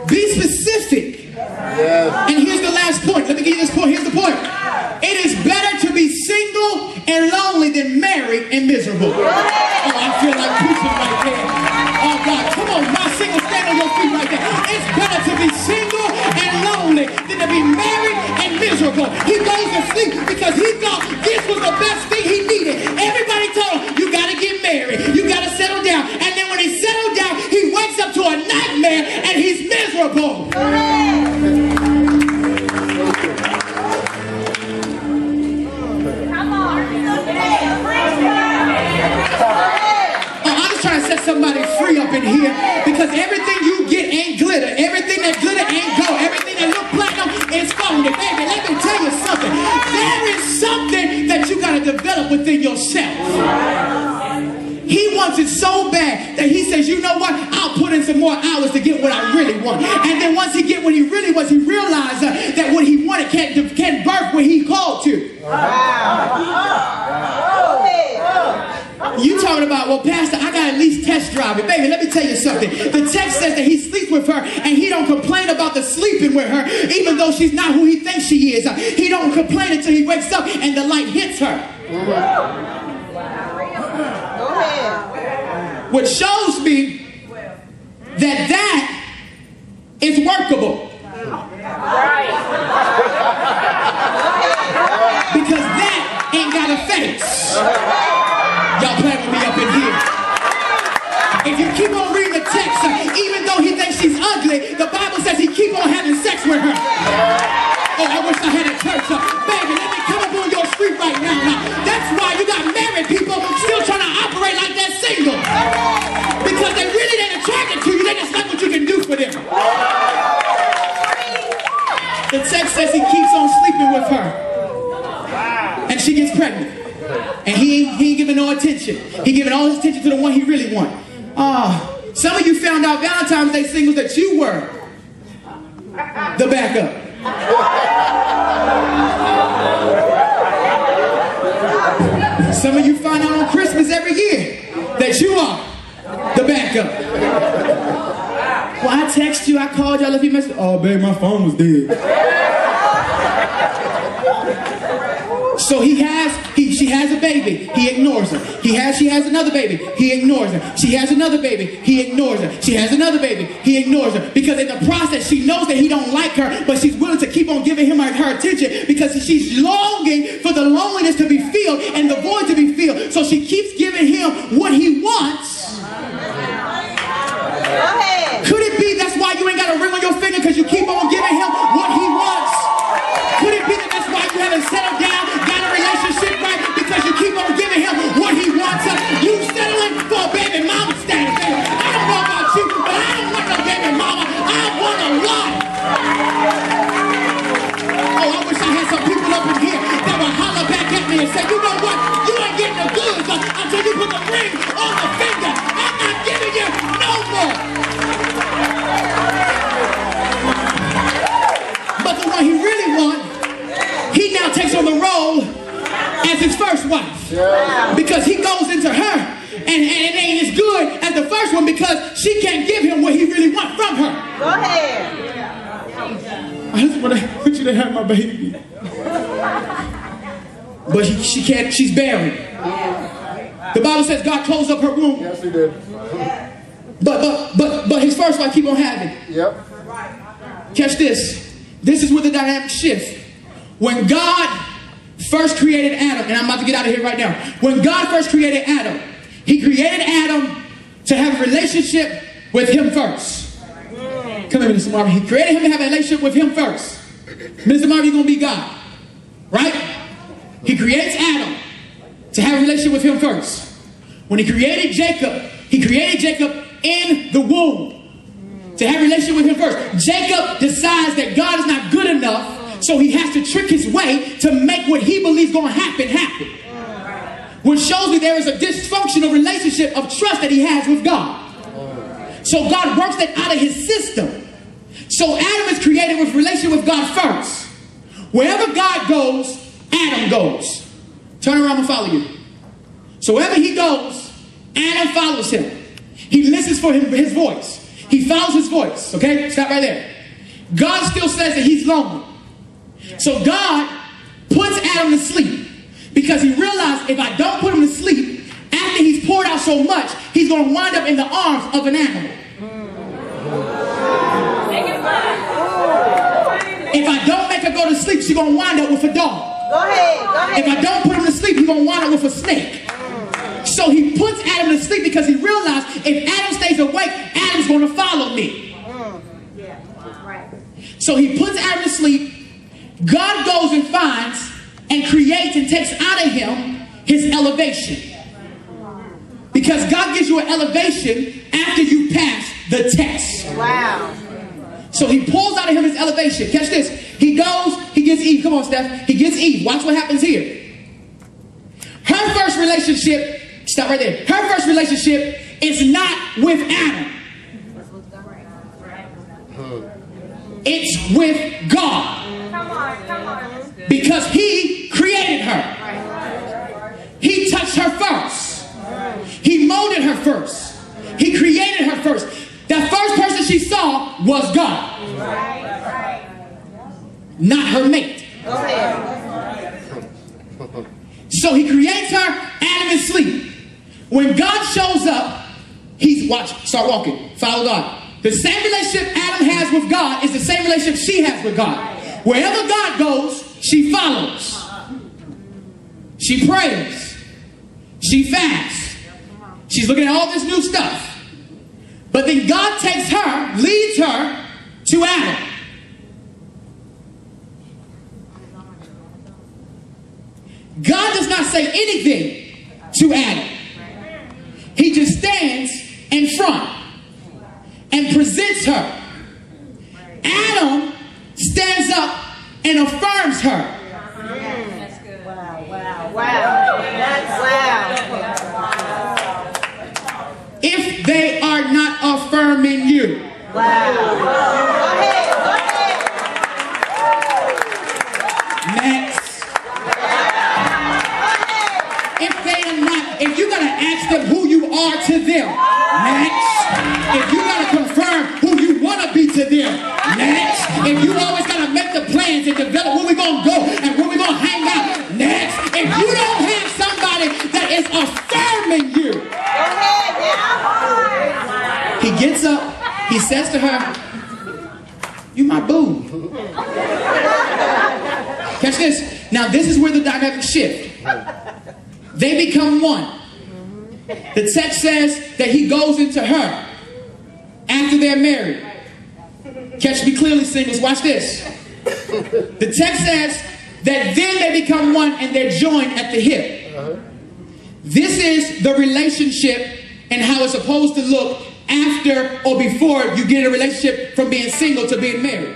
Be specific. Yes. And here's the last point. Let me give you this point. Here's the point. It is better to be single and lonely than married and miserable. Oh, I feel like preaching right there. Oh, God. Come on, my single, stand on your feet right there. It's better to be single and lonely than to be married and miserable. He goes to sleep because he thought this was the best thing he needed. Everybody told him, you got to get married. You got to settle down. And then when he settled down, he wakes up to a nightmare and he's miserable. Set somebody free up in here, because everything you get ain't glitter. Everything that glitter ain't gold. Everything that look platinum is phony. Baby, let me tell you something. There is something that you got to develop within yourself. He wants it so bad that he says, you know what? I'll put in some more hours to get what I really want. And then once he get what he really wants, he realized that what he wanted can't birth what he called to. You talking about, well, Pastor, I got to at least test drive it. Baby, let me tell you something. The text says that he sleeps with her and he don't complain about the sleeping with her, even though she's not who he thinks she is. He don't complain until he wakes up and the light hits her. Which shows me that is workable. Because that ain't got a face. Y'all playing with me up in here. If you keep on reading the text, even though he thinks she's ugly, the Bible says he keep on having sex with her. Oh, I wish I had a church. Baby, let me come up on your street right now. That's why you got married people still trying to operate like they're single. Because they really ain't attracted to you. They just like what you can do for them. The text says he keeps on sleeping with her. And she gets pregnant. And he ain't giving no attention. He giving all his attention to the one he really wants. Some of you found out Valentine's Day singles that you were the backup. Some of you find out on Christmas every year that you are the backup. Well, I text you, I called you, I left you a message. Oh, babe, my phone was dead. So she has a baby, he ignores her. She has another baby, he ignores her. She has another baby, he ignores her. She has another baby, he ignores her. Because in the process, she knows that he don't like her, but she's willing to keep on giving him her attention because she's longing for the loneliness to be filled and the void to be filled. So she keeps giving him what he wants. Could it be that's why you ain't got a ring on your finger, because you keep on giving him what he wants? Could it be that that's why you haven't settled down, got a relationship right, because you keep on giving him what he wants? You settling for a baby mama status, baby. I don't know about you, but I don't want no baby mama. I want a wife. Oh, I wish I had some people up in here that would holler back at me and say, you know what? You ain't getting the goods until you put the ring on the finger. I'm not giving you no more. But the one he really wants, he now takes on the role as his first wife. Because he goes into her and it ain't as good as the first one, because she can't give him what he really wants from her. Go ahead. I just want you to have my baby. But she can't, she's barren. The Bible says God closed up her womb. Yes, he did. But his first wife keep on having. Yep. Catch this. This is where the dynamic shifts. When God first created Adam, and I'm about to get out of here right now. When God first created Adam, he created Adam to have a relationship with him first. Come here, Mr. Marvin. He created him to have a relationship with him first. Mr. Marvin, you're going to be God. Right? He creates Adam to have a relationship with him first. When he created Jacob in the womb to have a relationship with him first. Jacob decides that God is not good enough, so he has to trick his way to make what he believes is going to happen. Which shows me there is a dysfunctional relationship of trust that he has with God. So God works that out of his system. So Adam is created with a relationship with God first. Wherever God goes, Adam goes. Turn around and follow you. So wherever he goes, Adam follows him. He listens for his voice. He follows his voice. Okay? Stop right there. God still says that he's lonely. So God puts Adam to sleep because he realized if I don't put him to sleep, after he's poured out so much, he's going to wind up in the arms of an animal. If I don't make her go to sleep, she's going to wind up with a dog. Go ahead. If I don't put him to sleep, he's going to wind up with a snake. So he puts Adam to sleep because he realized if Adam stays awake, Adam's going to follow me. So he puts Adam to sleep. God goes and finds and creates and takes out of him his elevation. Because God gives you an elevation after you pass the test. Wow. So he pulls out of him his elevation. Catch this. He goes, he gets Eve. Come on, Steph. He gets Eve. Watch what happens here. Her first relationship, stop right there. Her first relationship is not with Adam. It's with God. Come on. Because he created her. He touched her first. He molded her first. He created her first. The first person she saw was God. Not her mate. So he creates her, Adam is asleep. When God shows up, start walking, follow God. The same relationship Adam has with God is the same relationship she has with God. Wherever God goes, she follows. She prays. She fasts. She's looking at all this new stuff. But then God takes her, leads her to Adam. God does not say anything to Adam. He just stands in front and presents her. Adam stands up and affirms her. That's good. Wow. If they are not affirming you. Wow. Go ahead. Next. If they are not, if you gotta ask them who you are to them. Next. If you gotta confirm who you wanna be to them. Next. If you always gotta make the plans and develop where we're gonna go and where we're gonna hang out. Next. If you don't have somebody that is affirming you. Go ahead now. He gets up, he says to her, "You my boo." Catch this. Now this is where the dynamic shift. They become one. The text says that he goes into her after they're married. Catch me clearly, singles. Watch this. The text says that then they become one and they're joined at the hip. This is the relationship and how it's supposed to look after or before you get a relationship from being single to being married.